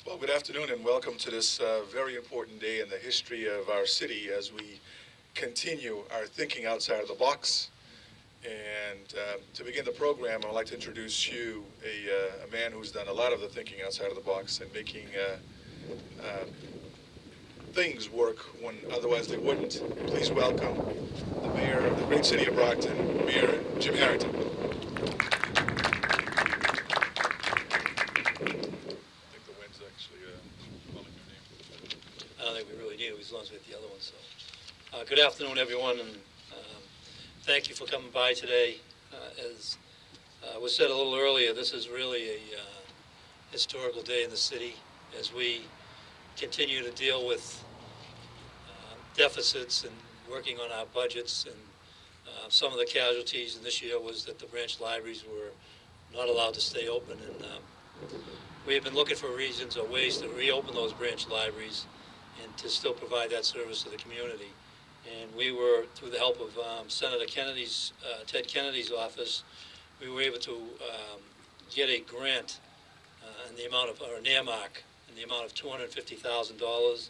Well, good afternoon and welcome to this very important day in the history of our city as we continue our thinking outside of the box. And to begin the program, I'd like to introduce you a man who's done a lot of the thinking outside of the box and making things work when otherwise they wouldn't. Please welcome the mayor of the great city of Brockton, Mayor Jim Harrington. I don't think we really need it as long as we get the other one. So, good afternoon, everyone, and thank you for coming by today. As was said a little earlier, this is really a historical day in the city as we continue to deal with deficits and working on our budgets. And some of the casualties in this year was that the branch libraries were not allowed to stay open, and we have been looking for reasons or ways to reopen those branch libraries and to still provide that service to the community. And we were, through the help of Senator Kennedy's, Ted Kennedy's office, we were able to get a grant in the amount of, or an earmark, in the amount of $250,000,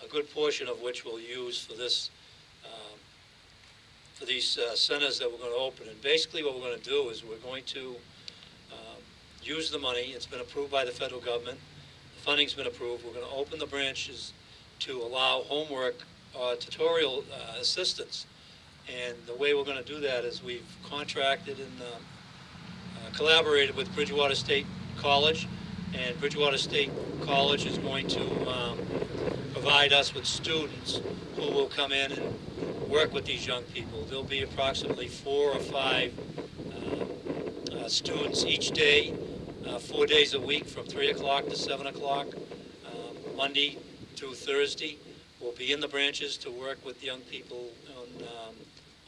a good portion of which we'll use for this, for these centers that we're going to open. And basically what we're going to do is we're going to use the money. It's been approved by the federal government. The funding's been approved. We're going to open the branches to allow homework tutorial assistance. And the way we're going to do that is we've contracted and collaborated with Bridgewater State College, and Bridgewater State College is going to provide us with students who will come in and work with these young people. There'll be approximately 4 or 5 students each day, 4 days a week from 3 o'clock to 7 o'clock, Monday through Thursday. We'll be in the branches to work with young people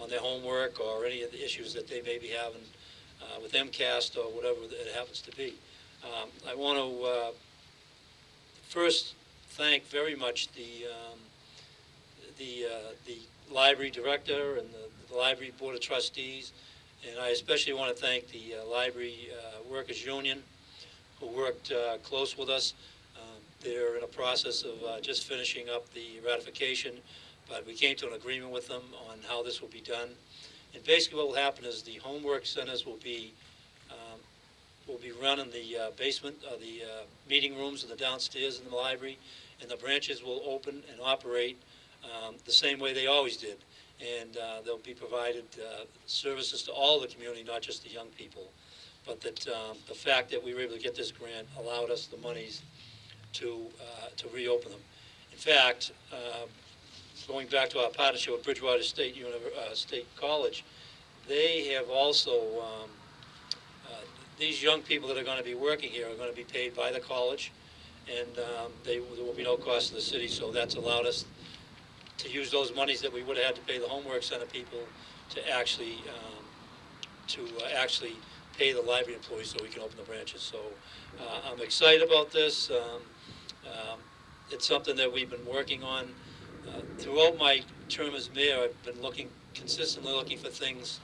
on their homework or any of the issues that they may be having with MCAST or whatever it happens to be. I want to first thank very much the library director and the library board of trustees, and I especially want to thank the library workers union who worked close with us. They're in a process of just finishing up the ratification, but we came to an agreement with them on how this will be done. And basically what will happen is the homework centers will be run in the basement of the meeting rooms and the downstairs in the library, and the branches will open and operate the same way they always did. And they'll be provided services to all the community, not just the young people. But that the fact that we were able to get this grant allowed us the monies to reopen them. In fact, going back to our partnership with Bridgewater State College, they have also, these young people that are going to be working here are going to be paid by the college, and there will be no cost to the city, so that's allowed us to use those monies that we would have had to pay the homework center people to actually pay the library employees so we can open the branches. So I'm excited about this. It's something that we've been working on. Throughout my term as mayor, I've been consistently looking for things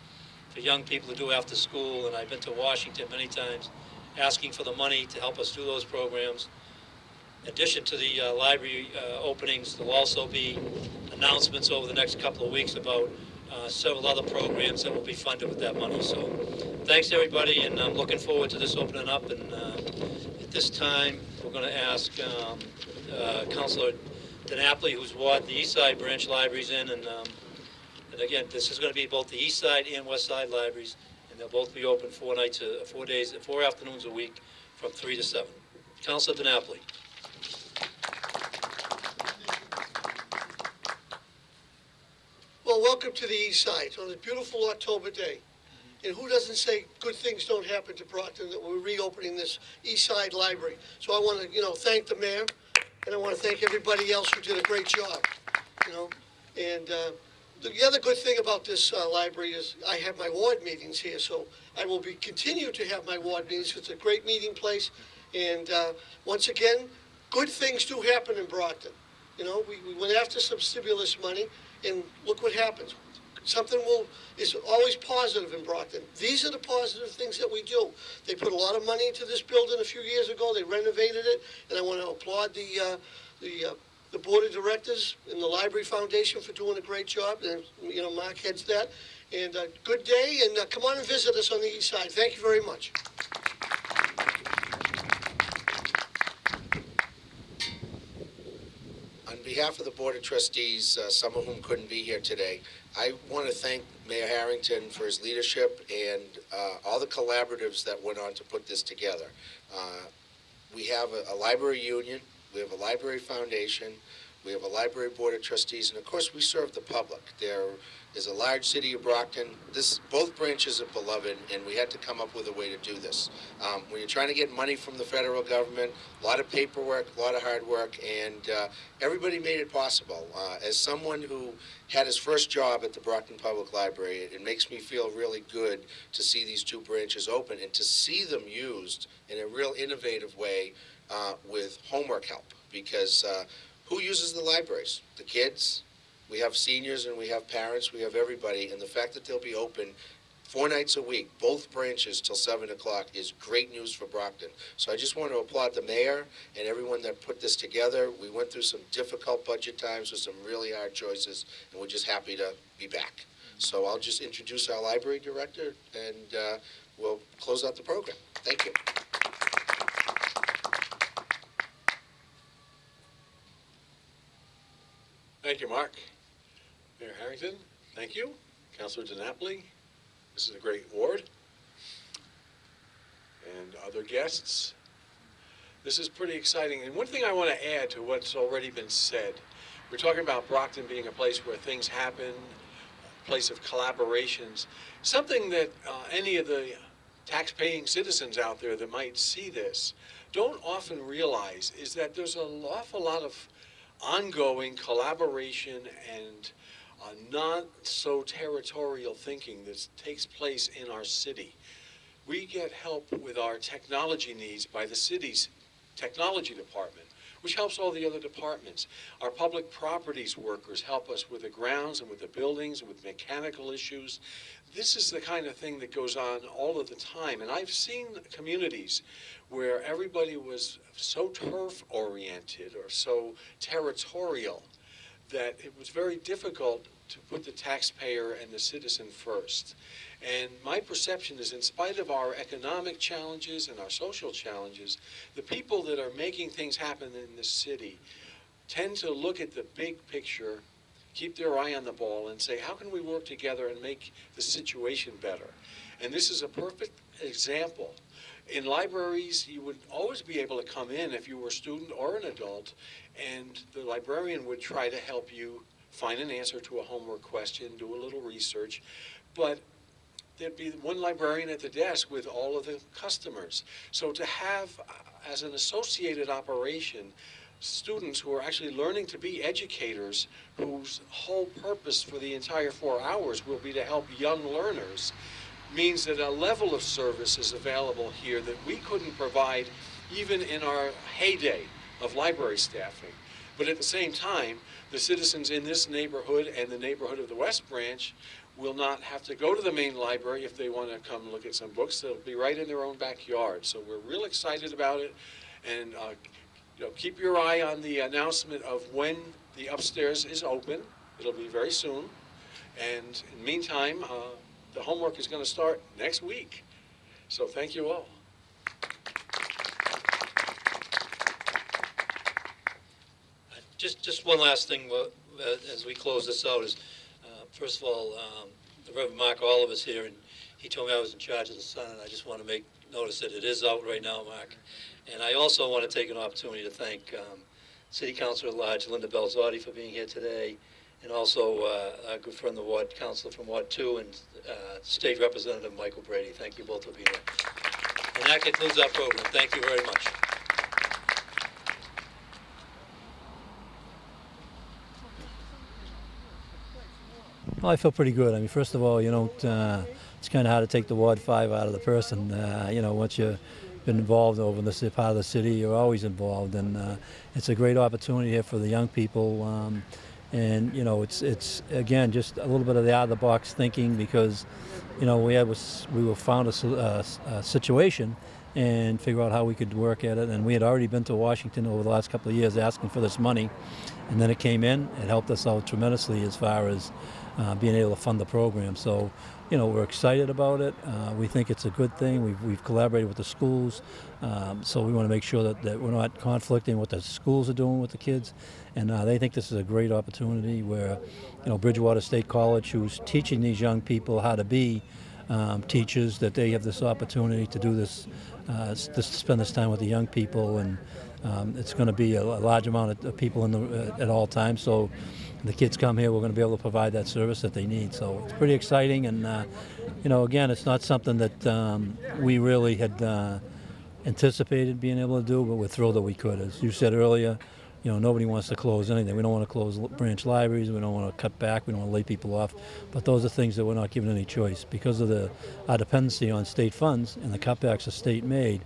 for young people to do after school, and I've been to Washington many times asking for the money to help us do those programs. In addition to the library openings, there'll also be announcements over the next couple of weeks about several other programs that will be funded with that money. So thanks everybody, and I'm looking forward to this opening up. And at this time, we're going to ask Councilor DiNapoli, who's ward the East Side branch libraries in, and again, this is going to be both the East Side and West Side libraries, and they'll both be open 4 afternoons a week from 3 to 7. Councilor DiNapoli. Well, welcome to the East Side on a beautiful October day. And who doesn't say good things don't happen to Brockton, that we're reopening this East Side Library. So I want to, thank the mayor, and I want to thank everybody else who did a great job, And the other good thing about this library is I have my ward meetings here, so I will continue to have my ward meetings. It's a great meeting place, and once again, good things do happen in Brockton. We went after some stimulus money, and look what happens. is always positive in Brockton. These are the positive things that we do. They put a lot of money into this building a few years ago. They renovated it, and I want to applaud the board of directors and the Library Foundation for doing a great job. And Mark heads that. And good day, and come on and visit us on the east side. Thank you very much. On behalf of the Board of Trustees, some of whom couldn't be here today, I want to thank Mayor Harrington for his leadership and all the collaboratives that went on to put this together. We have a library union, we have a library foundation, we have a library board of trustees, and of course we serve the public. There is a large city of Brockton. Both branches are beloved, and we had to come up with a way to do this. When you're trying to get money from the federal government, a lot of paperwork, a lot of hard work, and everybody made it possible. As someone who had his first job at the Brockton Public Library, it makes me feel really good to see these two branches open and to see them used in a real innovative way with homework help, because who uses the libraries? The kids. We have seniors and we have parents, we have everybody, and the fact that they'll be open 4 nights a week, both branches till 7 o'clock, is great news for Brockton. So I just want to applaud the mayor and everyone that put this together. We went through some difficult budget times with some really hard choices, and we're just happy to be back. So I'll just introduce our library director, and we'll close out the program. Thank you. Thank you, Mark. Mayor Harrington, thank you. Councilor DiNapoli, this is a great ward. And other guests. This is pretty exciting. And one thing I want to add to what's already been said, we're talking about Brockton being a place where things happen, a place of collaborations, something that any of the tax-paying citizens out there that might see this don't often realize is that there's an awful lot of ongoing collaboration and not so territorial thinking that takes place in our city. We get help with our technology needs by the city's technology department, which helps all the other departments. Our public properties workers help us with the grounds and with the buildings and with mechanical issues. This is the kind of thing that goes on all of the time. And I've seen communities where everybody was so turf-oriented or so territorial that it was very difficult to put the taxpayer and the citizen first. And my perception is, in spite of our economic challenges and our social challenges, the people that are making things happen in this city tend to look at the big picture, keep their eye on the ball, and say, how can we work together and make the situation better? And this is a perfect example. In libraries, you would always be able to come in if you were a student or an adult, and the librarian would try to help you find an answer to a homework question, do a little research, but there'd be one librarian at the desk with all of the customers. So to have, as an associated operation, students who are actually learning to be educators, whose whole purpose for the entire 4 hours will be to help young learners, means that a level of service is available here that we couldn't provide even in our heyday of library staffing. But at the same time, the citizens in this neighborhood and the neighborhood of the West Branch will not have to go to the main library if they want to come look at some books. They'll be right in their own backyard. So we're real excited about it. And keep your eye on the announcement of when the upstairs is open. It'll be very soon. And in the meantime, the homework is going to start next week. So thank you all. Just one last thing as we close this out is, first of all, the Reverend Mark Oliver is here, and he told me I was in charge of the Sun, and I just want to make notice that it is out right now, Mark. And I also want to take an opportunity to thank City Councilor at Large Linda Belzotti for being here today, and also our good friend, the Ward Councilor from Ward 2, and State Representative Michael Brady. Thank you both for being here. And that concludes our program. Thank you very much. Well, I feel pretty good. I mean, first of all, it's kind of hard to take the Ward 5 out of the person. Once you've been involved over in this part of the city, you're always involved. And it's a great opportunity here for the young people. And it's again just a little bit of the out of the box thinking, because we were found a situation and figure out how we could work at it. And we had already been to Washington over the last couple of years asking for this money, and then it came in. It helped us out tremendously as far as being able to fund the program. So, we're excited about it. We think it's a good thing. We've collaborated with the schools, so we want to make sure that we're not conflicting what the schools are doing with the kids. And they think this is a great opportunity where, Bridgewater State College, who's teaching these young people how to be teachers, that they have this opportunity to do this, to spend this time with the young people. And it's going to be a large amount of people at all times. So the kids come here, we're going to be able to provide that service that they need. So it's pretty exciting. And, again, it's not something that we really had anticipated being able to do, but we're thrilled that we could. As you said earlier, nobody wants to close anything. We don't want to close branch libraries. We don't want to cut back. We don't want to lay people off. But those are things that we're not given any choice. Because of our dependency on state funds and the cutbacks are state-made,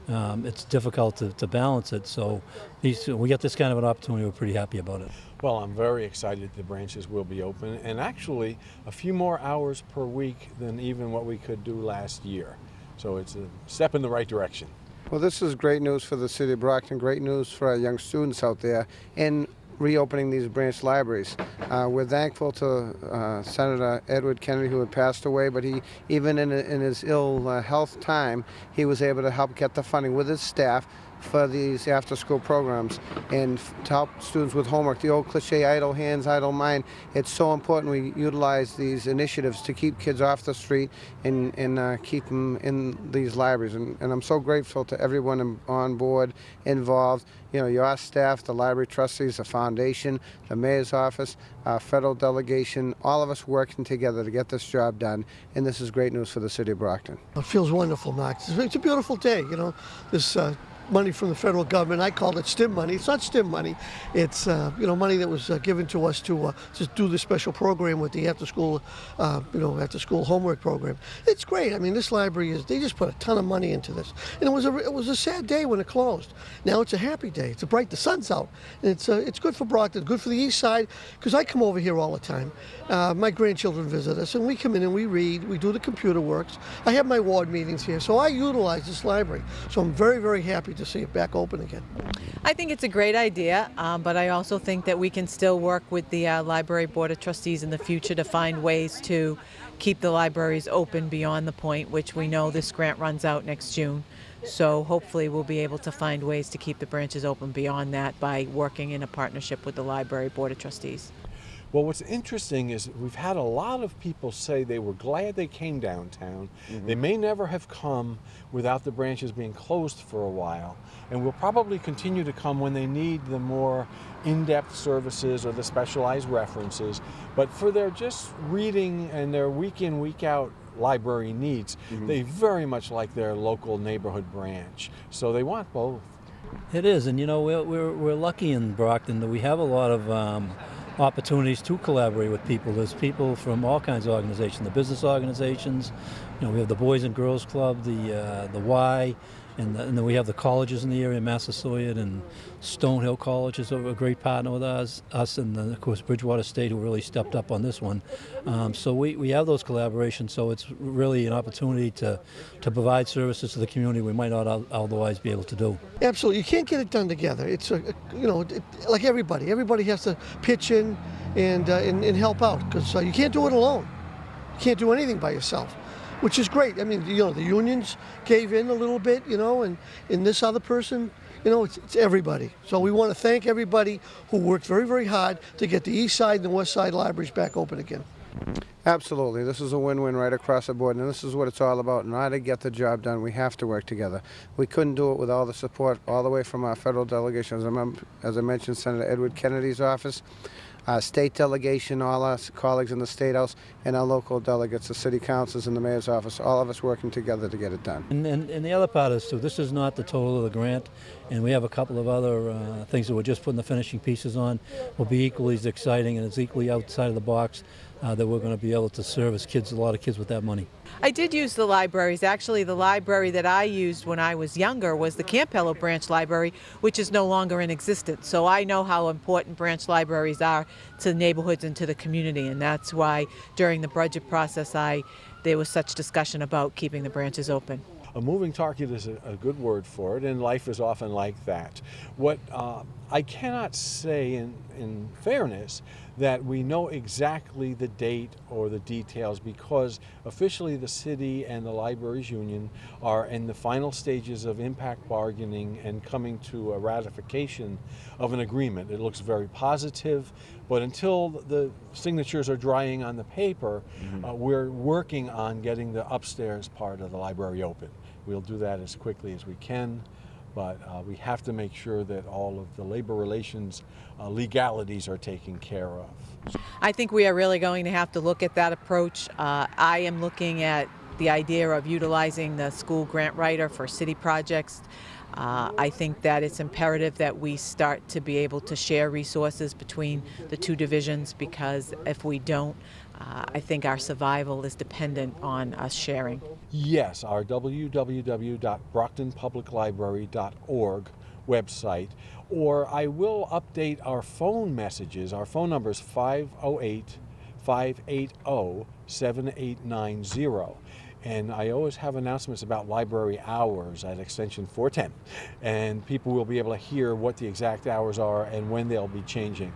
it's difficult to balance it. So we got this kind of an opportunity. We're pretty happy about it. Well, I'm very excited the branches will be open, and actually a few more hours per week than even what we could do last year. So it's a step in the right direction. Well, this is great news for the city of Brockton, great news for our young students out there in reopening these branch libraries. We're thankful to Senator Edward Kennedy, who had passed away, but he, even in his ill health time, he was able to help get the funding with his staff for these after-school programs and to help students with homework. The old cliche, idle hands, idle mind. It's so important we utilize these initiatives to keep kids off the street and keep them in these libraries. And I'm so grateful to everyone on board, involved. Your staff, the library trustees, the foundation, the mayor's office, our federal delegation, all of us working together to get this job done. And this is great news for the city of Brockton. It feels wonderful, Mark. It's a beautiful day, this money from the federal government. I called it STEM money. It's not STEM money. It's money that was given to us to do this special program with the after-school homework program. It's great. I mean, this library they just put a ton of money into this, and it was a sad day when it closed. Now it's a happy day. It's the sun's out, and it's good for Brockton, good for the East Side, because I come over here all the time. My grandchildren visit us, and we come in and we read. We do the computer works. I have my ward meetings here, so I utilize this library. So I'm very, very happy to see it back open again. I think it's a great idea, but I also think that we can still work with the Library Board of Trustees in the future to find ways to keep the libraries open beyond the point, which we know this grant runs out next June. So hopefully we'll be able to find ways to keep the branches open beyond that by working in a partnership with the Library Board of Trustees. Well, what's interesting is we've had a lot of people say they were glad they came downtown. Mm-hmm. They may never have come without the branches being closed for a while, and will probably continue to come when they need the more in-depth services or the specialized references. But for their just reading and their week in, week out library needs, mm-hmm. they very much like their local neighborhood branch. So they want both. It is, and we're lucky in Brockton that we have a lot of opportunities to collaborate with people. There's people from all kinds of organizations, the business organizations. We have the Boys and Girls Club, the Y, and then we have the colleges in the area, Massasoit and Stonehill College is a great partner with us, and then, of course, Bridgewater State, who really stepped up on this one. So we have those collaborations, so it's really an opportunity to provide services to the community we might not otherwise be able to do. Absolutely. You can't get it done together. It's, like everybody. Everybody has to pitch in and help out, because you can't do it alone. You can't do anything by yourself, which is great. I mean, the unions gave in a little bit, and this other person, it's everybody. So we want to thank everybody who worked very, very hard to get the East Side and the West Side libraries back open again. Absolutely. This is a win-win right across the board, and this is what it's all about. In order to get the job done, we have to work together. We couldn't do it with all the support all the way from our federal delegation. As I mentioned, Senator Edward Kennedy's office, our state delegation, all our colleagues in the State House, and our local delegates, the city councils and the mayor's office, all of us working together to get it done. And the other part is, too, this is not the total of the grant, and we have a couple of other things that we're just putting the finishing pieces on. Will be equally as exciting and as equally outside of the box. that we're going to be able to service kids, a lot of kids with that money. I did use the libraries. Actually, the library that I used when I was younger was the Campello Branch Library, which is no longer in existence. So I know how important branch libraries are to the neighborhoods and to the community, and that's why during the budget process there was such discussion about keeping the branches open. A moving target is a good word for it, and life is often like that. What I cannot say in fairness that we know exactly the date or the details, because officially the city and the Libraries Union are in the final stages of impact bargaining and coming to a ratification of an agreement. It looks very positive, but until the signatures are drying on the paper, we're working on getting the upstairs part of the library open. We'll do that as quickly as we can, but we have to make sure that all of the labor relations legalities are taken care of. I think we are really going to have to look at that approach. I am looking at the idea of utilizing the school grant writer for city projects. I think that it's imperative that we start to be able to share resources between the two divisions, because if we don't, I think our survival is dependent on us sharing. Yes, our www.brocktonpubliclibrary.org website, or I will update our phone messages. Our phone number is 508-580-7890. And I always have announcements about library hours at extension 410. And people will be able to hear what the exact hours are and when they'll be changing.